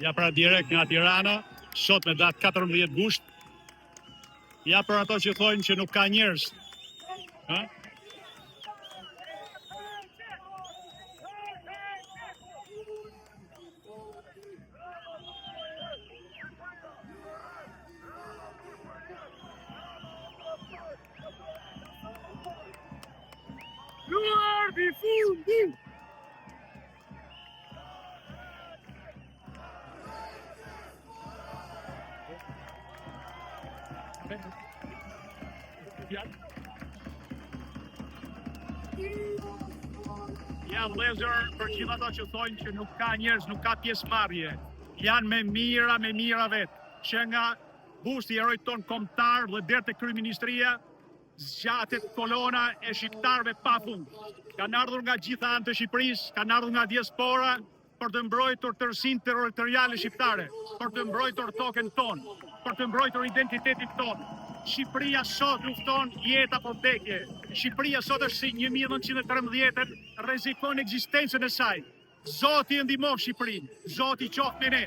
Ja pra direkt nga Tirana, sot me datë 14 gusht. Ja për ato që thonë që nuk ka njerëz. Ha? Luar di fundi! Ja vlezër për gjithë ato që thonë që nuk ka njerëz, nuk ka pjesëmarrje. Janë me mira vetë. Që nga busti i heroit ton kombëtar dhe deri te kryeministria zgjatet kolona e shqiptarëve pafund. Kanë ardhur nga gjitha anët e Shqipërisë, kanë ardhur nga diaspora për të mbrojtur tërësinë territoriale shqiptare, për të mbrojtur tokën tonë, për të mbrojtur identitetin tonë. Shqipëria sot lufton jetë apo vdekje. Shqipëria sot është si 1913, rrezikon ekzistencën e saj. Zoti e ndihmon Shqipërinë, Zoti qoftë me ne.